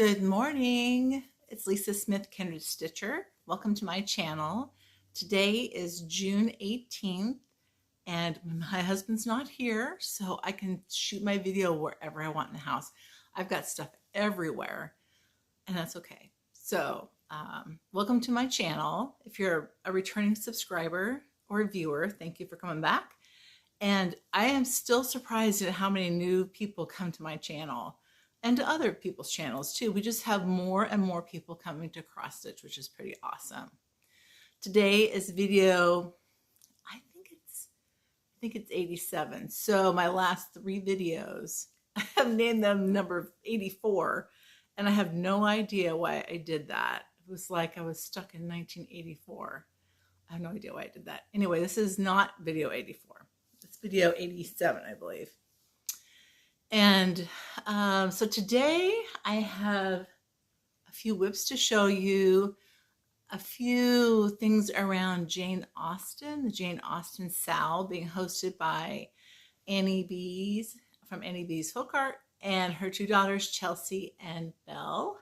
Good morning. It's Lisa Smith, Kindred Stitcher. Welcome to my channel. Today is June 18th and my husband's not here, so I can shoot my video wherever I want in the house. I've got stuff everywhere and that's okay. So welcome to my channel. If you're a returning subscriber or viewer, thank you for coming back. And I am still surprised at how many new people come to my channel and to other people's channels too. We just have more and more people coming to cross stitch, which is pretty awesome. Today is video, I think it's 87. So my last 3 videos, I have named them number 84, and I have no idea why I did that. It was like I was stuck in 1984. I have no idea why I did that. Anyway, this is not video 84. It's video 87, I believe. And so today I have a few WIPs to show you, a few things around Jane Austen, the Jane Austen SAL being hosted by Annie Bees from Annie Bees Folk Art and her 2 daughters, Chelsea and Belle.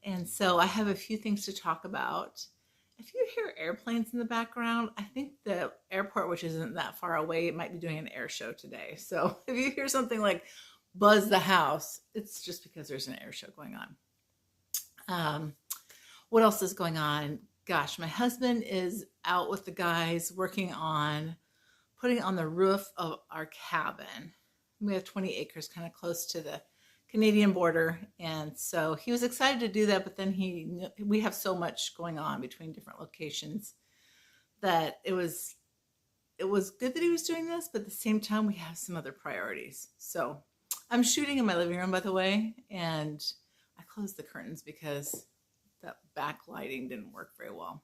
And so I have a few things to talk about. If you hear airplanes in the background, I think the airport, which isn't that far away, it might be doing an air show today. So if you hear something like buzz the house, it's just because there's an air show going on. What else is going on? Gosh, my husband is out with the guys working on putting on the roof of our cabin. We have 20 acres kind of close to the Canadian border, and so he was excited to do that, but then we have so much going on between different locations that it was good that he was doing this, but at the same time we have some other priorities. So I'm shooting in my living room, by the way, and I closed the curtains because that backlighting didn't work very well.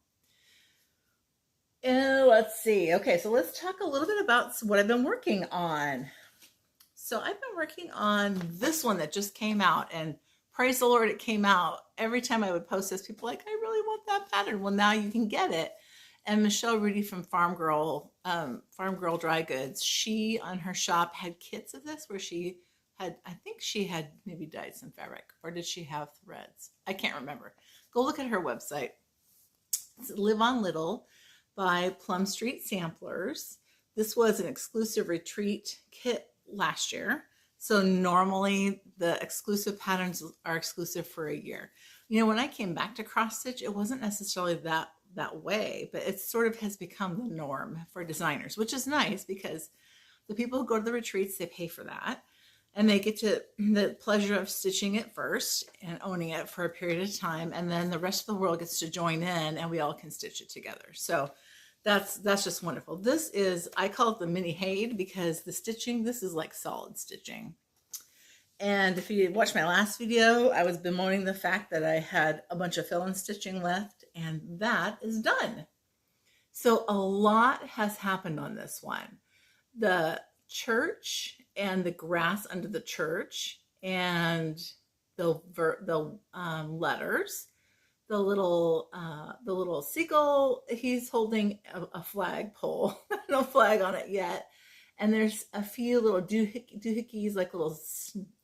And let's see. Okay, so let's talk a little bit about what I've been working on. So I've been working on this one that just came out, and praise the Lord, it came out. Every time I would post this, people were like, I really want that pattern. Well, now you can get it. And Michelle Rudy from Farm Girl Dry Goods, she on her shop had kits of this where she had, I think she had maybe dyed some fabric, or did she have threads? I can't remember. Go look at her website. It's Live on Little by Plum Street Samplers. This was an exclusive retreat kit last year. So normally the exclusive patterns are exclusive for a year. You know, when I came back to cross stitch, it wasn't necessarily that way, but it sort of has become the norm for designers, which is nice because the people who go to the retreats, they pay for that. And they get to the pleasure of stitching it first and owning it for a period of time. And then the rest of the world gets to join in and we all can stitch it together. So that's just wonderful. This is, I call it the mini Haid because the stitching, this is like solid stitching. And if you watched my last video, I was bemoaning the fact that I had a bunch of fill-in stitching left, and that is done. So a lot has happened on this one. The church and the grass under the church and the letters, the little seagull, he's holding a flagpole, no flag on it yet. And there's a few little doohickeys, like little,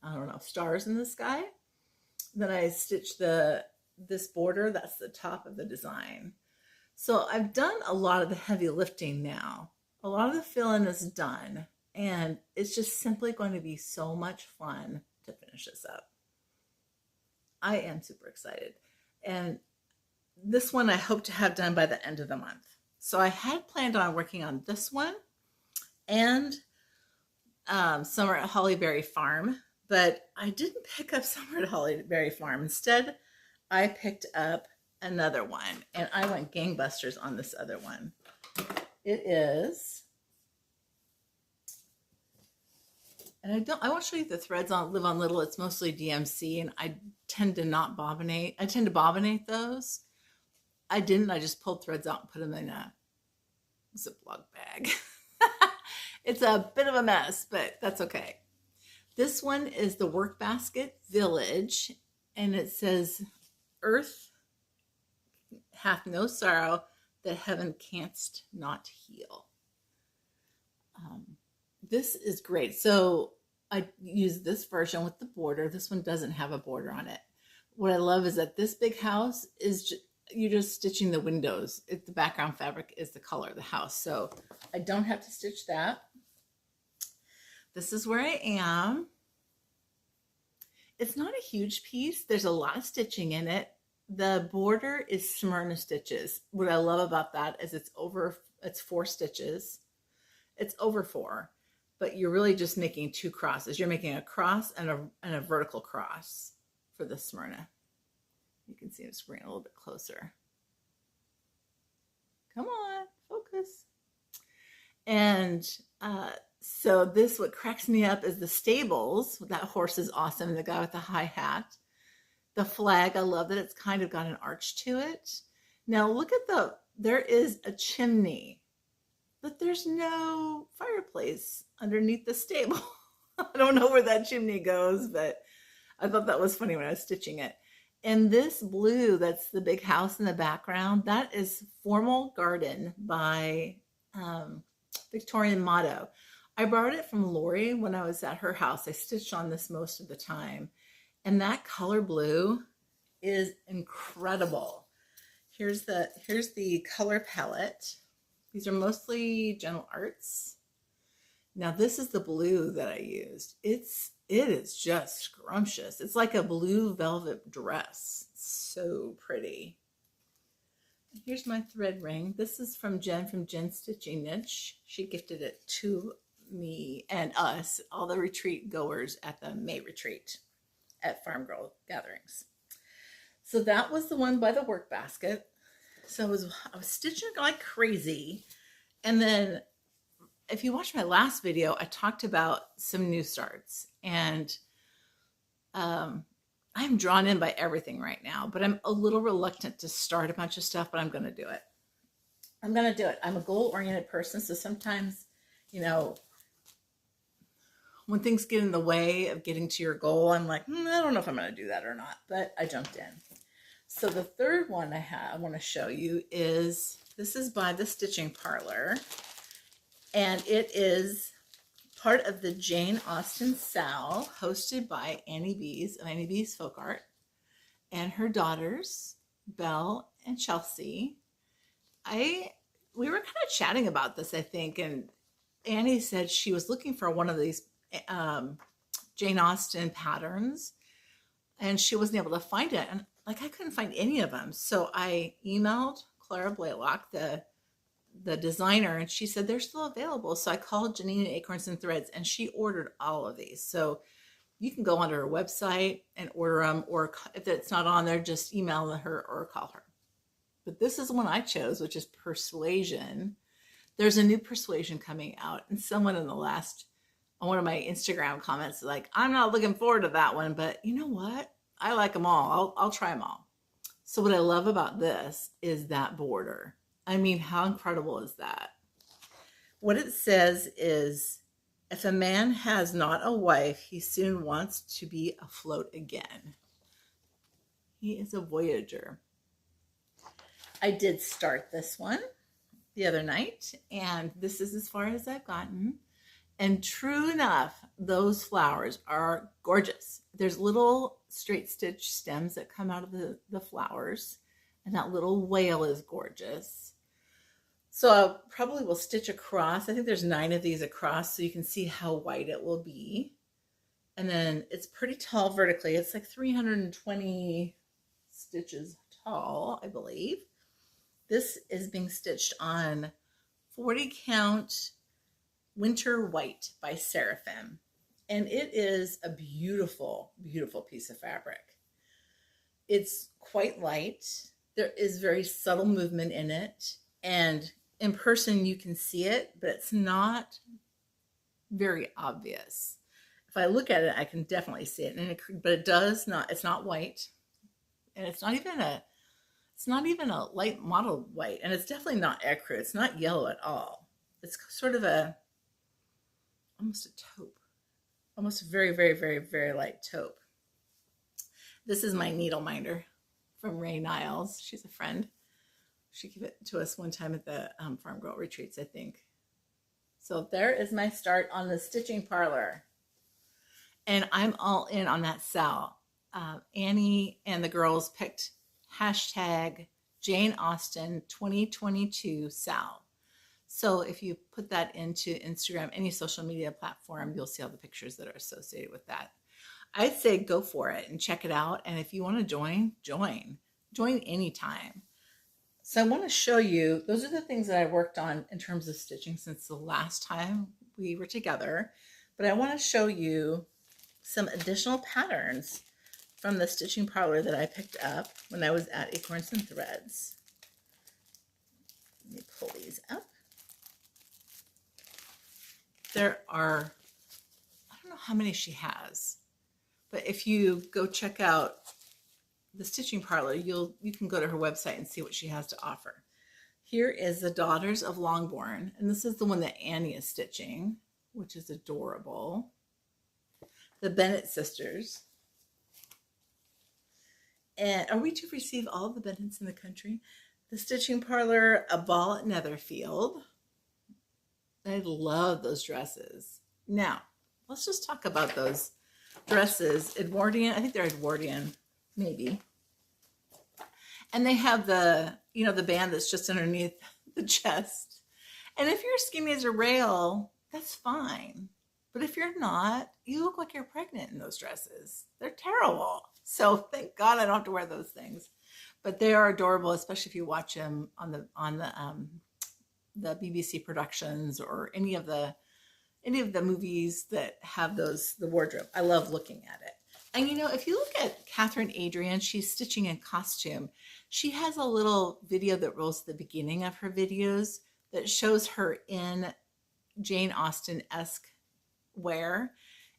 I don't know, stars in the sky. Then I stitched this border, that's the top of the design. So I've done a lot of the heavy lifting now. A lot of the fill-in is done. And it's just simply going to be so much fun to finish this up. I am super excited. And this one I hope to have done by the end of the month. So I had planned on working on this one and Summer at Hollyberry Farm, but I didn't pick up Summer at Hollyberry Farm. Instead, I picked up another one, and I went gangbusters on this other one. It is... And I won't show you the threads on Live on Little. It's mostly DMC, and I tend to not bobbinate. I tend to bobbinate those. I didn't. I just pulled threads out and put them in a Ziploc bag. It's a bit of a mess, but that's okay. This one is the Work Basket Village, and it says, Earth hath no sorrow that heaven canst not heal. This is great. So I use this version with the border. This one doesn't have a border on it. what I love is that this big house is you're just stitching the windows. The background fabric is the color of the house. So I don't have to stitch that. This is where I am. It's not a huge piece. There's a lot of stitching in it. The border is Smyrna stitches. What I love about that is it's 4 stitches. It's over 4, but you're really just making 2 crosses. You're making a cross and a vertical cross for the Smyrna. You can see it's bringing a little bit closer. Come on, focus. And so this, what cracks me up is the stables. That horse is awesome. The guy with the high hat. The flag, I love that it's kind of got an arch to it. Now look at there is a chimney, but there's no fireplace underneath the stable. I don't know where that chimney goes, but I thought that was funny when I was stitching it. And this blue, that's the big house in the background, that is Formal Garden by Victorian Motto. I borrowed it from Lori when I was at her house. I stitched on this most of the time. And that color blue is incredible. Here's the color palette. These are mostly Gentle Arts. Now this is the blue that I used. It is just scrumptious. It's like a blue velvet dress. It's so pretty. Here's my thread ring. This is from Jen's Stitching Niche. She gifted it to me and us, all the retreat goers at the May retreat at Farm Girl Gatherings. So that was the one by the work basket. So I was stitching like crazy. And then if you watch my last video, I talked about some new starts, and I'm drawn in by everything right now, but I'm a little reluctant to start a bunch of stuff, but I'm going to do it. I'm going to do it. I'm a goal-oriented person. So sometimes, you know, when things get in the way of getting to your goal, I'm like, I don't know if I'm going to do that or not, but I jumped in. So the third one I want to show you is, this is by the Stitching Parlor, and it is part of the Jane Austen SAL, hosted by Annie Bees of Annie Bees Folk Art, and her daughters, Belle and Chelsea. We were kind of chatting about this, I think, and Annie said she was looking for one of these Jane Austen patterns, and she wasn't able to find it, and like I couldn't find any of them. So I emailed Clara Blaylock, the designer, and she said they're still available. So I called Janine at Acorns and Threads, and she ordered all of these. So you can go onto her website and order them, or if it's not on there, just email her or call her. But this is the one I chose, which is Persuasion. There's a new Persuasion coming out, and someone in the last, on one of my Instagram comments, like, I'm not looking forward to that one, but you know what? I like them all. I'll try them all. So what I love about this is that border. I mean, how incredible is that? What it says is, if a man has not a wife, he soon wants to be afloat again. He is a voyager. I did start this one the other night, and this is as far as I've gotten. And true enough, those flowers are gorgeous. There's little straight stitch stems that come out of the flowers, and that little whale is gorgeous. So I probably will stitch across. I think there's 9 of these across, so you can see how wide it will be. And then it's pretty tall vertically. It's like 320 stitches tall, I believe. This is being stitched on 40 count Winter White by Seraphim. And it is a beautiful, beautiful piece of fabric. It's quite light. There is very subtle movement in it. And in person, you can see it, but it's not very obvious. If I look at it, I can definitely see it. But it does not, it's not white. And it's not even a light mottled white. And it's definitely not ecru. It's not yellow at all. It's sort of almost a taupe. Almost very, very, very, very light taupe. This is my needle minder from Ray Niles. She's a friend. She gave it to us one time at the Farm Girl retreats, I think. So there is my start on the Stitching Parlor. And I'm all in on that SAL. Annie and the girls picked hashtag Jane Austen 2022 SAL. So if you put that into Instagram, any social media platform, you'll see all the pictures that are associated with that. I'd say go for it and check it out. And if you want to join anytime. So I want to show you, those are the things that I worked on in terms of stitching since the last time we were together. But I want to show you some additional patterns from the stitching parlor that I picked up when I was at Acorns and Threads. Let me pull these up. There are, I don't know how many she has, but if you go check out the stitching parlor, you can go to her website and see what she has to offer. Here is the Daughters of Longbourn, and this is the one that Annie is stitching, which is adorable. The Bennett sisters. And are we to receive all the Bennetts in the country? The stitching parlor, A Ball at Netherfield. I love those dresses. Now, let's just talk about those dresses. Edwardian, I think they're Edwardian, maybe. And they have the, you know, the band that's just underneath the chest. And if you're skinny as a rail, that's fine. But if you're not, you look like you're pregnant in those dresses. They're terrible. So thank God I don't have to wear those things. But they are adorable, especially if you watch them on the BBC productions or any of the movies that have the wardrobe. I love looking at it. And you know, if you look at Catherine Adrian, she's stitching in costume. She has a little video that rolls at the beginning of her videos that shows her in Jane Austen-esque wear.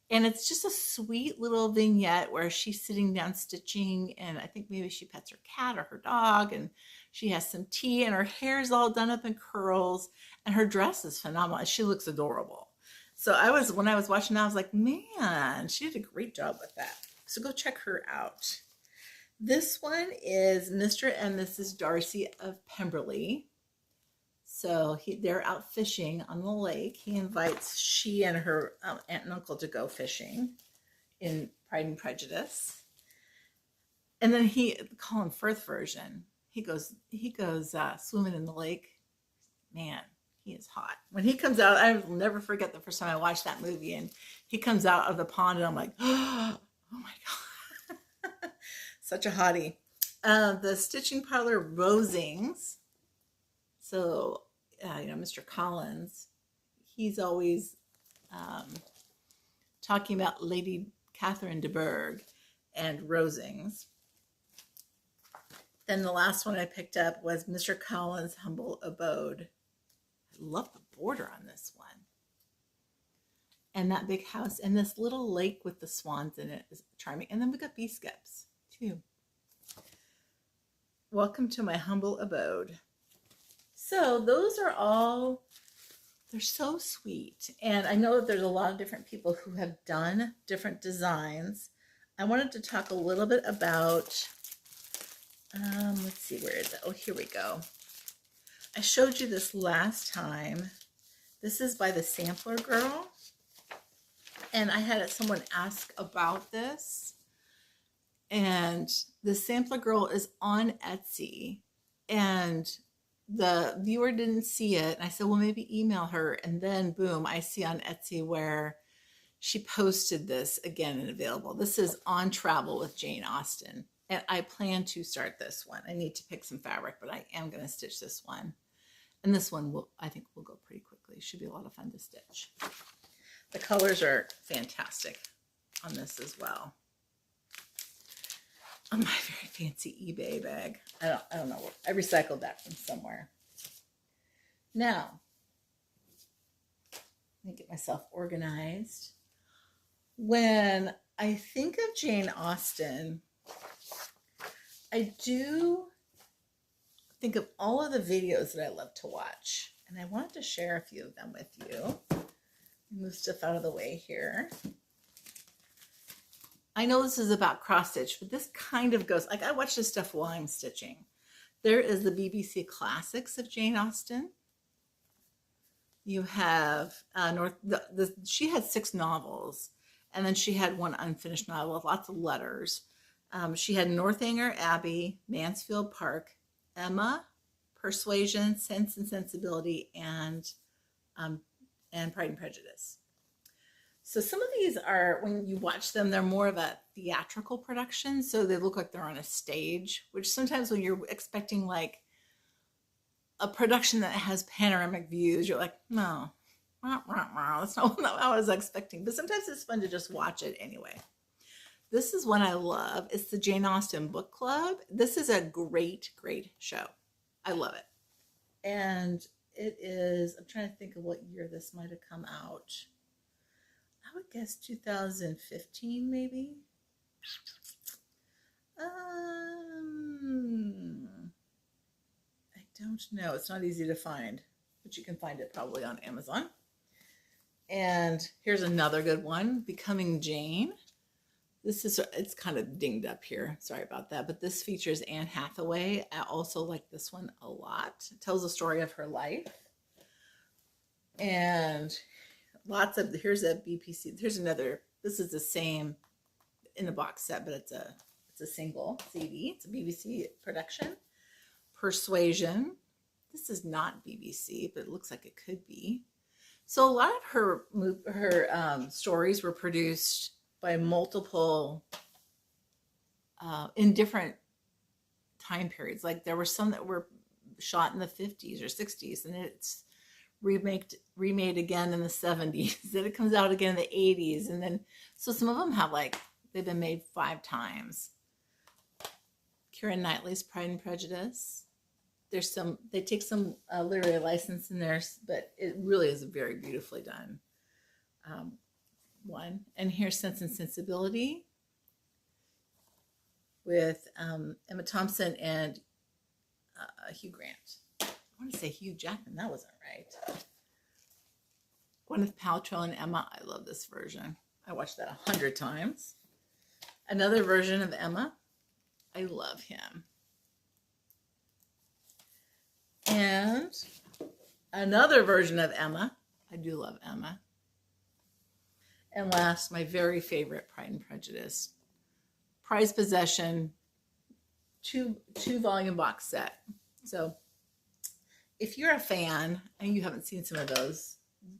And it's just a sweet little vignette where she's sitting down stitching, and I think maybe she pets her cat or her dog, and she has some tea, and her hair is all done up in curls, and her dress is phenomenal. She looks adorable. So when I was watching that, I was like, man, she did a great job with that. So go check her out. This one is Mr. and Mrs. Darcy of Pemberley. So they're out fishing on the lake. He invites she and her aunt and uncle to go fishing in Pride and Prejudice. And then Colin Firth version, he goes swimming in the lake. Man, he is hot. When he comes out, I will never forget the first time I watched that movie, and he comes out of the pond, and I'm like, oh my God. Such a hottie. The stitching parlor Rosings. So, you know, Mr. Collins, he's always talking about Lady Catherine de Bourgh and Rosings. Then the last one I picked up was Mr. Collins' Humble Abode. I love the border on this one. And that big house and this little lake with the swans in it is charming. And then we got bee skips too. Welcome to my humble abode. So those are all, they're so sweet. And I know that there's a lot of different people who have done different designs. I wanted to talk a little bit about, let's see, where is it? Oh, here we go. I showed you this last time. This is by the Sampler Girl. And I had someone ask about this. And the Sampler Girl is on Etsy. And the viewer didn't see it. And I said, well, maybe email her. And then boom, I see on Etsy where she posted this again and available. This is On Travel with Jane Austen. And I plan to start this one. I need to pick some fabric, but I am going to stitch this one. And this one I think will go pretty quickly. It should be a lot of fun to stitch. The colors are fantastic on this as well. On my very fancy eBay bag. I don't know. I recycled that from somewhere. Now, let me get myself organized. When I think of Jane Austen, I do think of all of the videos that I love to watch. And I wanted to share a few of them with you. Move stuff out of the way here. I know this is about cross stitch, but this kind of goes, like I watch this stuff while I'm stitching. There is the BBC Classics of Jane Austen. You have she had 6 novels, and then she had one unfinished novel with lots of letters. She had Northanger Abbey, Mansfield Park, Emma, Persuasion, Sense and Sensibility, um, and Pride and Prejudice. So some of these are, when you watch them, they're more of a theatrical production. So they look like they're on a stage, which sometimes when you're expecting like a production that has panoramic views, you're like, no, that's not what I was expecting. But sometimes it's fun to just watch it anyway. This is one I love. It's the Jane Austen Book Club. This is a great, great show. I love it. And it is, I'm trying to think of what year this might have come out. I would guess 2015 maybe. I don't know. It's not easy to find, but you can find it probably on Amazon. And here's another good one, Becoming Jane. This is, it's kind of dinged up here. Sorry about that. But this features Anne Hathaway. I also like this one a lot. It tells the story of her life. And lots of, here's a BPC. Here's another, this is the same in a box set, but it's a single CD. It's a BBC production. Persuasion. This is not BBC, but it looks like it could be. So a lot of her stories were produced by multiple, in different time periods. Like there were some that were shot in the 50s or 60s, and it's remade again in the 70s. Then it comes out again in the 80s. And then, so some of them have like, they've been made 5 times. Keira Knightley's Pride and Prejudice. There's some, they take some literary license in there, but it really is very beautifully done. One. And here's Sense and Sensibility with Emma Thompson and Hugh Grant. I want to say Hugh Jackman. That wasn't right. Gwyneth Paltrow and Emma. I love this version. I watched that 100 times. Another version of Emma. I love him. And another version of Emma. I do love Emma. And last, my very favorite Pride and Prejudice. Prized possession, two volume box set. So if you're a fan and you haven't seen some of those,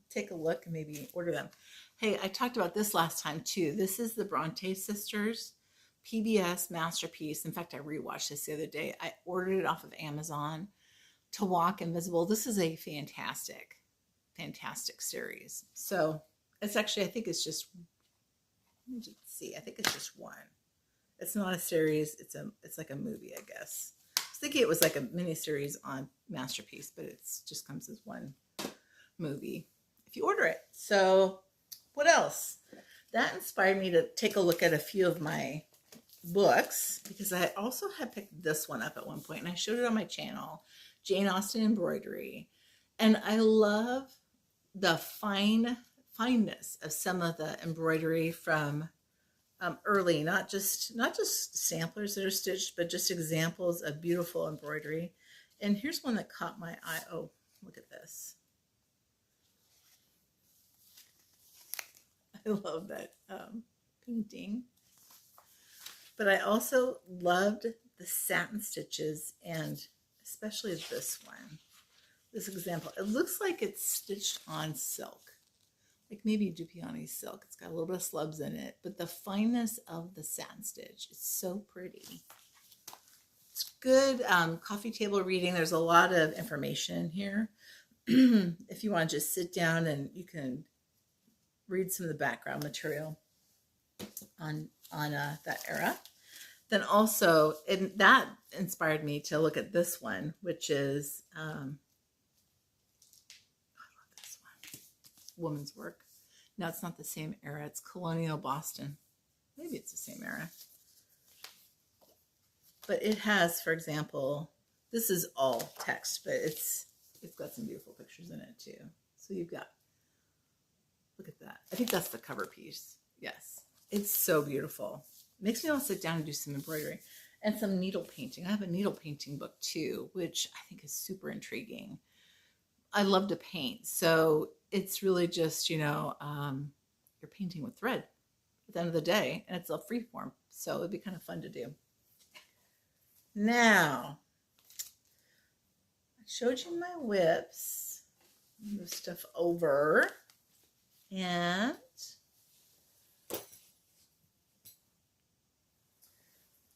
take a look and maybe order them. Hey, I talked about this last time too. This is the Bronte sisters PBS masterpiece. In fact, I rewatched this the other day. I ordered it off of Amazon. To Walk Invisible. This is a fantastic, fantastic series. So it's actually, I think it's just, let me just see. I think it's just one. It's not a series. It's like a movie, I guess. I was thinking it was like a mini series on Masterpiece, but it's just comes as one movie if you order it. So what else? That inspired me to take a look at a few of my books, because I also had picked this one up at one point and I showed it on my channel, Jane Austen Embroidery. And I love the fineness of some of the embroidery from early, not just samplers that are stitched, but just examples of beautiful embroidery. And here's one that caught my eye. Oh, look at this. I love that painting. But I also loved the satin stitches, and especially this one, this example. It looks like it's stitched on silk, like maybe Dupioni silk. It's got a little bit of slubs in it, but the fineness of the satin stitch is so pretty. It's good coffee table reading. There's a lot of information here. If you want to just sit down and you can read some of the background material on that era. Then also, and that inspired me to look at this one, which is, I love this one, Woman's Work. No, it's not the same era. It's Colonial Boston. Maybe it's the same era. But it has, for example, this is all text, but it's got some beautiful pictures in it too. So you've got, look at that. I think that's the cover piece. Yes, it's so beautiful. Makes me want to sit down and do some embroidery and some needle painting. I have a needle painting book too, which I think is super intriguing. I love to paint. So it's really just, you know, you're painting with thread at the end of the day, and it's a free form. So it'd be kind of fun to do. Now, I showed you my WIPS. Move stuff over. And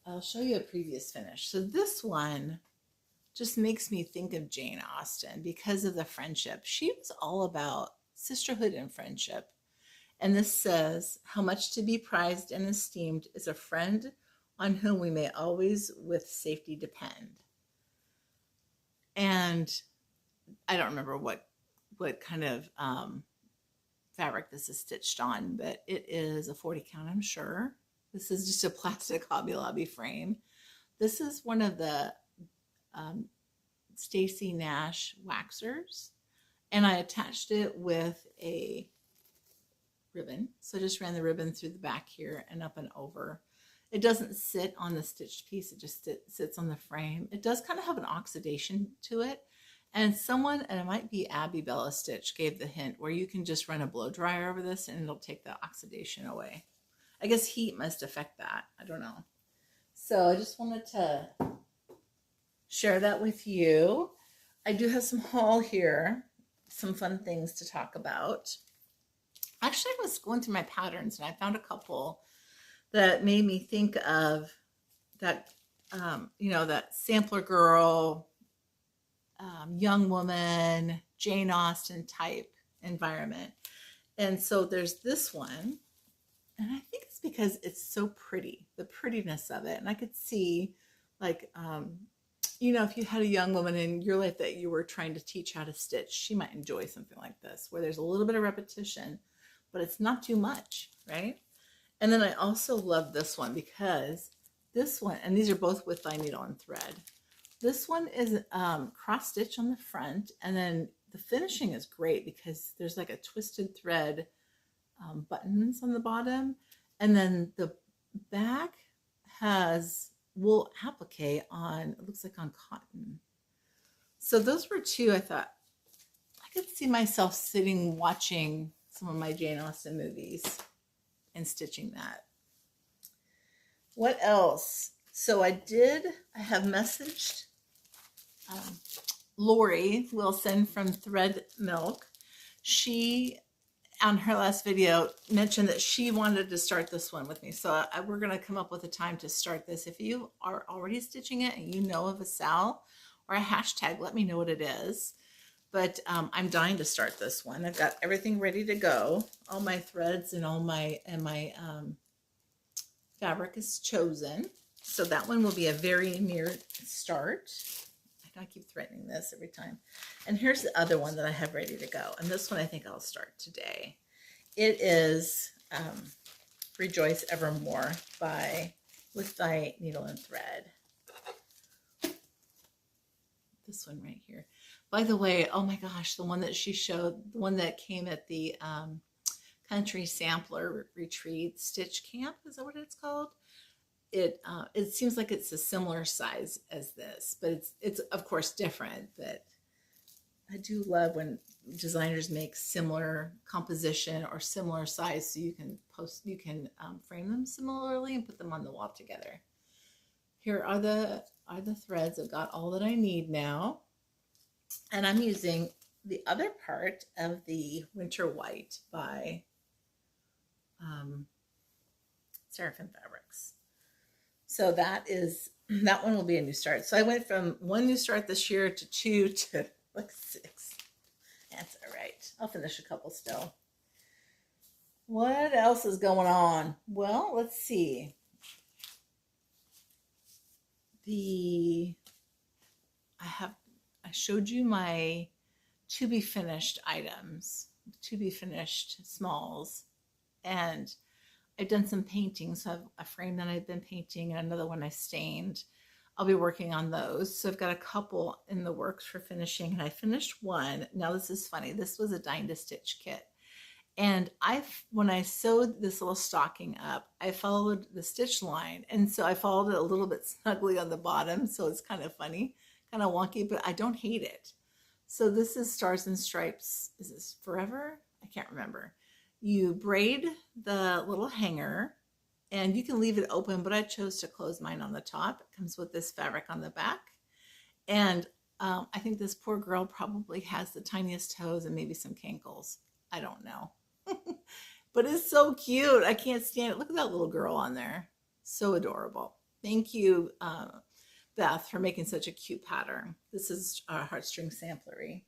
I'll show you a previous finish. So this one just makes me think of Jane Austen because of the friendship. She was all about sisterhood and friendship. And this says, how much to be prized and esteemed is a friend on whom we may always with safety depend. And I don't remember what kind of fabric this is stitched on, but it is a 40 count, I'm sure. This is just a plastic Hobby Lobby frame. This is one of the Stacy Nash waxers, and I attached it with a ribbon. So I just ran the ribbon through the back here and up and over. It doesn't sit on the stitched piece, it just sits on the frame. It does kind of have an oxidation to it. And someone, and it might be Abby Bella Stitch, gave the hint where you can just run a blow dryer over this and it'll take the oxidation away. I guess heat must affect that. I don't know. So I just wanted to share that with you. I do have some haul here, some fun things to talk about. Actually, I was going through my patterns and I found a couple that made me think of that, you know, that sampler girl, young woman, Jane Austen type environment. And so there's this one, and I think it's because it's so pretty, the prettiness of it. And I could see, like, you know, if you had a young woman in your life that you were trying to teach how to stitch, she might enjoy something like this, where there's a little bit of repetition, but it's not too much, right? And then I also love this one because this one, and these are both with thy needle and thread. This one is cross stitch on the front, and then the finishing is great because there's like a twisted thread buttons on the bottom, and then the back has wool applique on, it looks like on cotton. So those were two I thought I could see myself sitting watching some of my Jane Austen movies and stitching that. What else? So I have messaged lorimillerwilson from Thread Milk. She, on her last video, mentioned that she wanted to start this one with me. So we're going to come up with a time to start this. If you are already stitching it and you know of a SAL or a hashtag, let me know what it is. But I'm dying to start this one. I've got everything ready to go. All my threads and all my fabric is chosen. So that one will be a very near start. I keep threatening this every time. And here's the other one that I have ready to go. And this one I think I'll start today. It is Rejoice Evermore by With Thy Needle and Thread. This one right here. By the way, oh my gosh, the one that she showed, the one that came at the Country Sampler Retreat Stitch Camp, is that what it's called? It seems like it's a similar size as this, but it's of course different. But I do love when designers make similar composition or similar size, so you can frame them similarly and put them on the wall together. Here are the threads. I've got all that I need now, and I'm using the other part of the Winter White by Seraphim Fabrics. So that one will be a new start. So I went from one new start this year to 2 to like 6. That's all right. I'll finish a couple still. What else is going on? Well, let's see. I showed you my to be finished items, to be finished smalls, and I've done some painting. So I've a frame that I've been painting and another one I stained. I'll be working on those. So I've got a couple in the works for finishing, and I finished one. Now this is funny. This was a Dine to Stitch kit. And when I sewed this little stocking up, I followed the stitch line. And so I followed it a little bit snugly on the bottom. So it's kind of funny, kind of wonky, but I don't hate it. So this is Stars and Stripes. Is this Forever? I can't remember. You braid the little hanger And you can leave it open, but I chose to close mine on the top. It comes with this fabric on the back. And I think this poor girl probably has the tiniest toes and maybe some cankles. I don't know. But it's so cute. I can't stand it. Look at that little girl on there. So adorable. Thank you, Beth, for making such a cute pattern. This is our heartstring samplery.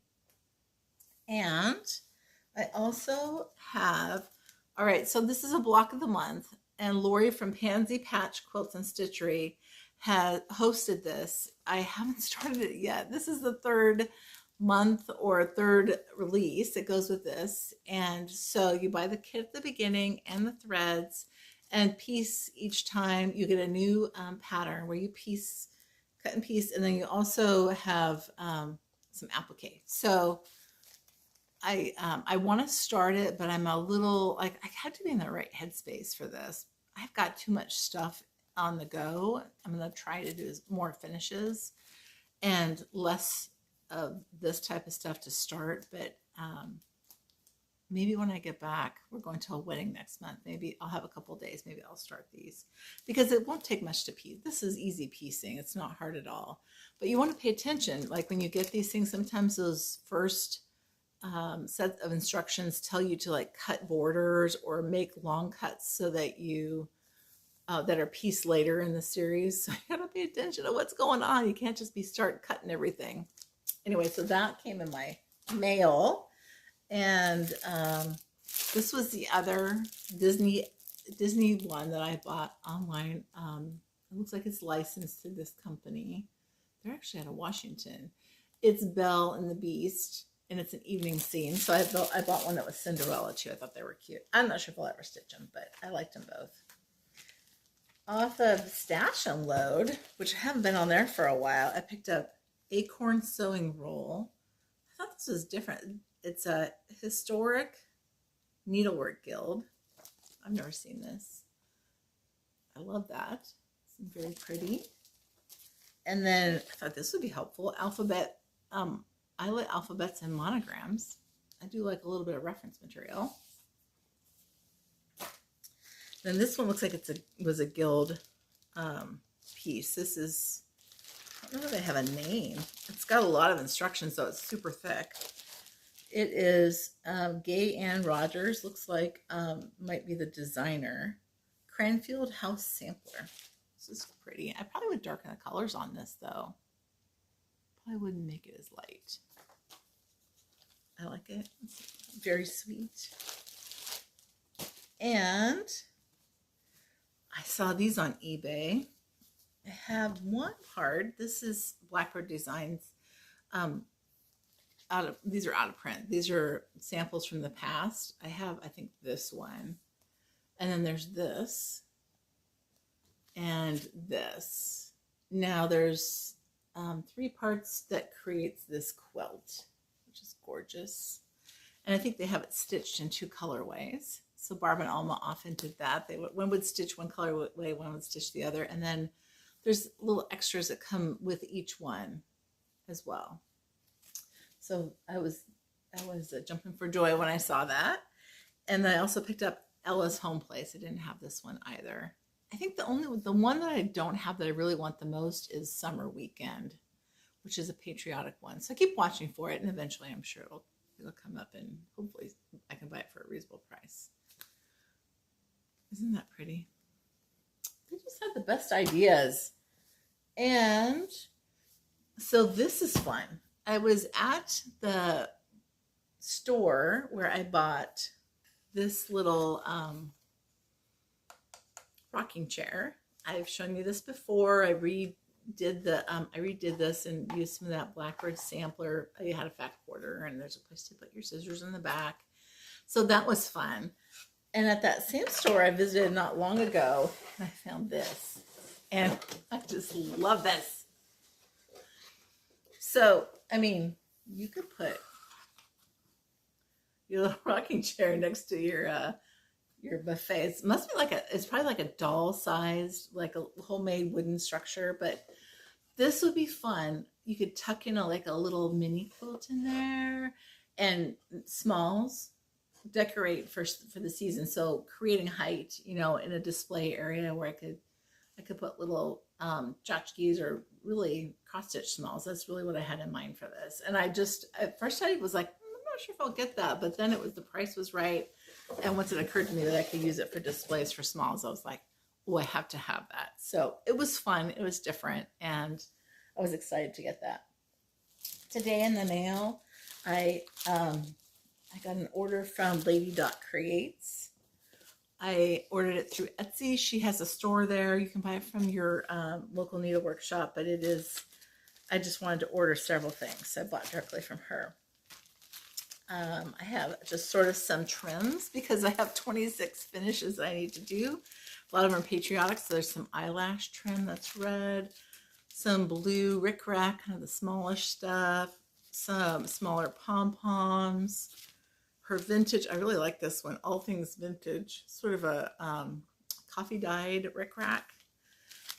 And I also have, all right, so this is a block of the month, and Lori from Pansy Patch Quilts and Stitchery has hosted this. I haven't started it yet. This is the third month or third release that goes with this. And so you buy the kit at the beginning and the threads, and piece each time. You get a new pattern where you piece, cut and piece, and then you also have some applique. So I want to start it, but I'm a little like, I have to be in the right headspace for this. I've got too much stuff on the go. I'm going to try to do more finishes and less of this type of stuff to start. But maybe when I get back, we're going to a wedding next month. Maybe I'll have a couple days. Maybe I'll start these because it won't take much to piece. This is easy piecing. It's not hard at all. But you want to pay attention. Like when you get these things, sometimes those first set of instructions tell you to like cut borders or make long cuts so that you that are pieced later in the series. So you gotta pay attention to what's going on. You can't just be start cutting everything. Anyway, so that came in my mail, and this was the other Disney one that I bought online. It looks like it's licensed to this company. They're actually out of Washington. It's Belle and the Beast, and it's an evening scene. So I bought one that was Cinderella too. I thought they were cute. I'm not sure if I'll ever stitch them, but I liked them both. Off of Stash Unload, which I haven't been on there for a while, I picked up Acorn Sewing Roll. I thought this was different. It's a historic needlework guild. I've never seen this. I love that. It's very pretty. And then I thought this would be helpful. Alphabet, eyelet alphabets and monograms. I do like a little bit of reference material. Then this one looks like was a guild piece. This is, I don't know if they have a name. It's got a lot of instructions, so it's super thick. It is Gay Ann Rogers, looks like might be the designer. Cranfield House Sampler. This is pretty. I probably would darken the colors on this though. Probably wouldn't make it as light. I like it. It's very sweet. And I saw these on eBay. I have one card. This is Blackbird Designs. These are out of print. These are samples from the past. I have, I think, this one. And then there's this. And this. Now there's 3 parts that creates this quilt, which is gorgeous. And I think they have it stitched in 2 colorways. So Barb and Alma often did that. One would stitch one colorway, one would stitch the other. And then there's little extras that come with each one as well. So I was jumping for joy when I saw that. And I also picked up Ella's Home Place. I didn't have this one either. I think the one that I don't have that I really want the most is Summer Weekend, which is a patriotic one. So I keep watching for it, and eventually I'm sure it'll come up, and hopefully I can buy it for a reasonable price. Isn't that pretty? They just had the best ideas. And so this is fun. I was at the store where I bought this little rocking chair. I've shown you this before. I redid this and used some of that Blackbird sampler. You had a fat quarter, and there's a place to put your scissors in the back. So that was fun. And at that same store I visited not long ago, I found this. And I just love this. So, I mean, you could put your little rocking chair next to your buffet. It's probably like a doll sized, like a homemade wooden structure, but this would be fun. You could tuck in like a little mini quilt in there, and smalls decorate for the season. So creating height, you know, in a display area where I could put little tchotchkes or really cross stitch smalls. That's really what I had in mind for this. And I just, at first I was like, I'm not sure if I'll get that, but then the price was right. And once it occurred to me that I could use it for displays for smalls, I was like, oh, I have to have that. So it was fun. It was different. And I was excited to get that. Today in the mail, I got an order from Lady Creates. I ordered it through Etsy. She has a store there. You can buy it from your local needlework shop, but I just wanted to order several things. So I bought directly from her. I have just sort of some trims because I have 26 finishes that I need to do. A lot of them are patriotic. So there's some eyelash trim that's red, some blue rickrack, kind of the smallish stuff, some smaller pom-poms. Her vintage, I really like this one, All Things Vintage, sort of a coffee dyed rickrack,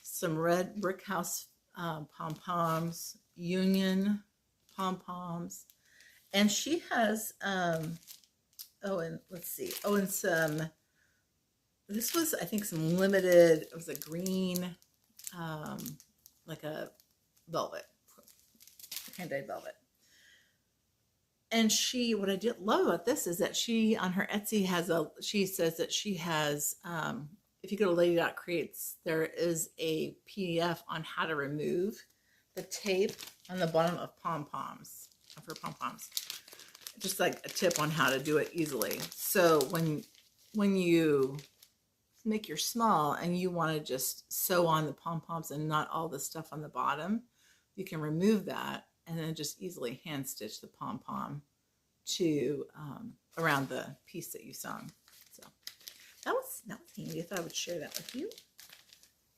some red brick house pom-poms, Union pom-poms, and she has, and some, this was, I think, some limited, it was a green, like a velvet, hand-dyed velvet. And what I did love about this is that she, on her Etsy, she says that she has, if you go to Lady.Creates, there is a PDF on how to remove the tape on the bottom of pom-poms, of her pom-poms. Just like a tip on how to do it easily. So when you make your small and you want to just sew on the pom-poms and not all the stuff on the bottom, you can remove that and then just easily hand stitch the pom-pom to around the piece that you sewn. So that was handy. I thought I would share that with you.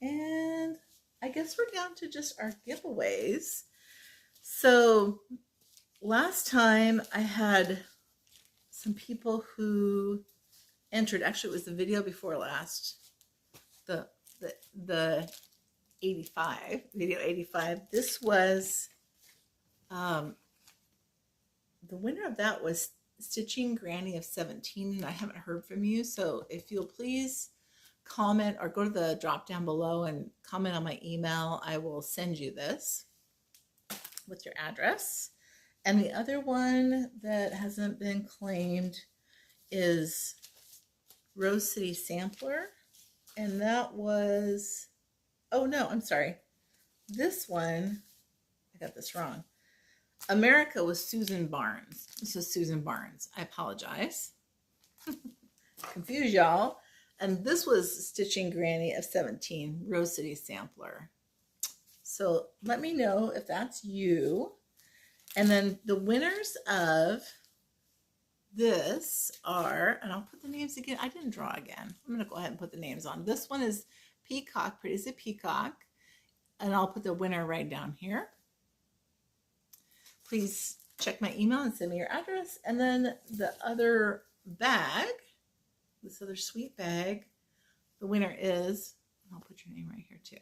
And I guess we're down to just our giveaways. So last time I had some people who entered. Actually, it was the video before last, the 85, video 85. This was, the winner of that was Stitching Granny of 17, and I haven't heard from you. So if you'll please comment or go to the drop down below and comment on my email, I will send you this with your address. And the other one that hasn't been claimed is Rose City Sampler. And that was, oh no, I'm sorry. This one, I got this wrong. America was Susan Barnes. This is Susan Barnes. I apologize. Confuse y'all. And this was Stitching Granny of 17, Rose City Sampler. So let me know if that's you. And then the winners of this are, and I'll put the names again. I didn't draw again. I'm going to go ahead and put the names on. This one is Peacock, Pretty as a Peacock. And I'll put the winner right down here. Please check my email and send me your address. And then the other bag, this other sweet bag, the winner is, I'll put your name right here too.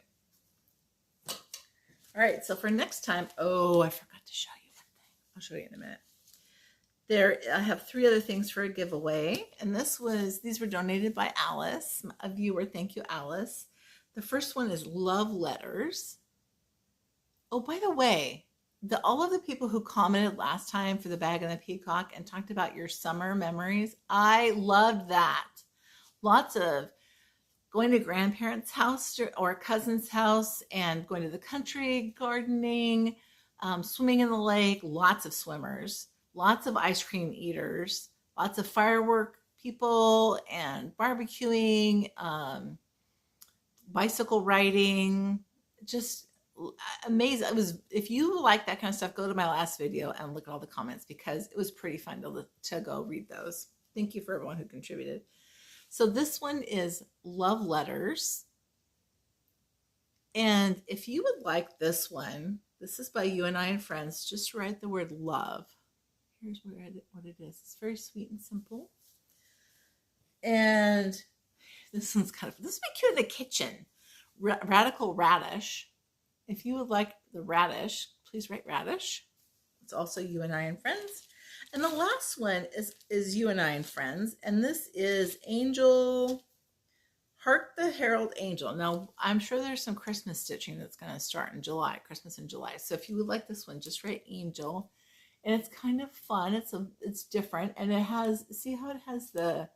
All right, so for next time, oh, I forgot to show you one thing. I'll show you in a minute. I have 3 other things for a giveaway, and these were donated by Alice, a viewer. Thank you, Alice. The first one is Love Letters. Oh, by the way, all of the people who commented last time for the bag and the peacock and talked about your summer memories, I loved that. Lots of going to grandparents' house or cousin's house and going to the country, gardening, swimming in the lake, lots of swimmers, lots of ice cream eaters, lots of firework people and barbecuing, bicycle riding, just amazing. If you like that kind of stuff, go to my last video and look at all the comments because it was pretty fun to go read those. Thank you for everyone who contributed. So this one is Love Letters. And if you would like this one, this is by You and I and Friends. Just write the word love. Here's what it is. It's very sweet and simple. And this one's this would be cute in the kitchen. Radical Radish. If you would like the radish, please write radish. It's also You and I and Friends. And the last one is You and I and Friends, and this is Angel, Hark the Herald Angel. Now, I'm sure there's some Christmas stitching that's going to start in July, Christmas in July. So if you would like this one, just write Angel. And it's kind of fun. It's different, and it has, see how it has the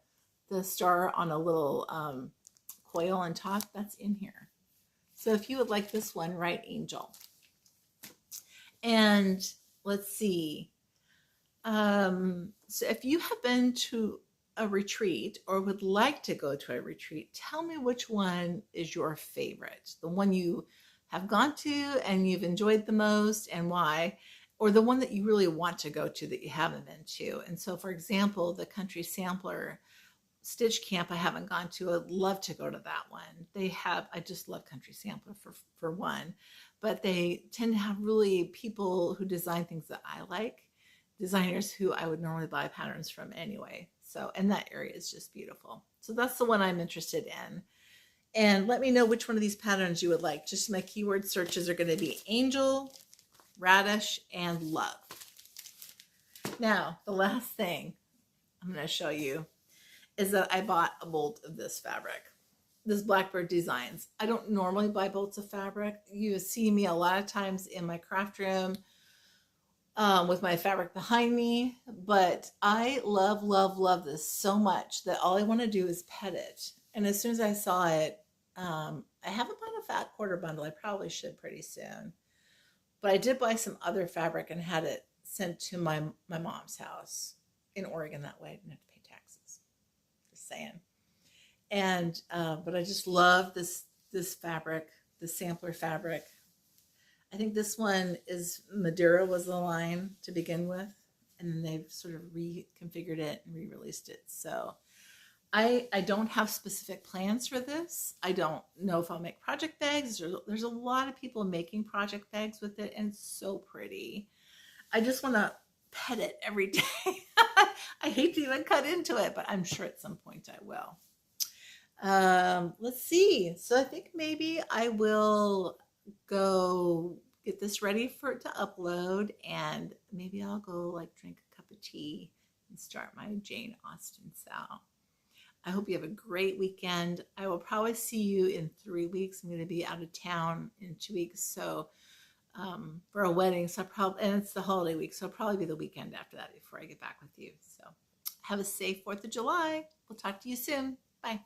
star on a little coil on top? That's in here. So if you would like this one, write Angel. And let's see. So if you have been to a retreat or would like to go to a retreat, tell me which one is your favorite, the one you have gone to and you've enjoyed the most and why, or the one that you really want to go to that you haven't been to. And so, for example, the Country Sampler Stitch Camp I haven't gone to. I'd love to go to that one. I just love Country Sampler for one, but they tend to have really people who design things that I like, designers who I would normally buy patterns from anyway. So, and that area is just beautiful. So that's the one I'm interested in. And let me know which one of these patterns you would like. Just my keyword searches are going to be Angel, Radish, and Love. Now, the last thing I'm going to show you is that I bought a bolt of this fabric, this Blackbird Designs. I don't normally buy bolts of fabric. You see me a lot of times in my craft room with my fabric behind me, but I love, love, love this so much that all I want to do is pet it. And as soon as I saw it, I haven't bought a fat quarter bundle. I probably should pretty soon. But I did buy some other fabric and had it sent to my mom's house in Oregon. That way I didn't have to pay taxes. Just saying. And but I just love this fabric, the sampler fabric. I think this one is Madeira was the line to begin with, and then they've sort of reconfigured it and re-released it. So I don't have specific plans for this. I don't know if I'll make project bags. There's a lot of people making project bags with it, and it's so pretty. I just want to pet it every day. I hate to even cut into it, but I'm sure at some point I will. Let's see. So I think maybe I will go get this ready for it to upload, and maybe I'll go like drink a cup of tea and start my Jane Austen SAL. I hope you have a great weekend. I will probably see you in 3 weeks. I'm going to be out of town in 2 weeks, so for a wedding. So and it's the holiday week, so it'll probably be the weekend after that before I get back with you. So have a safe 4th of July. We'll talk to you soon. Bye.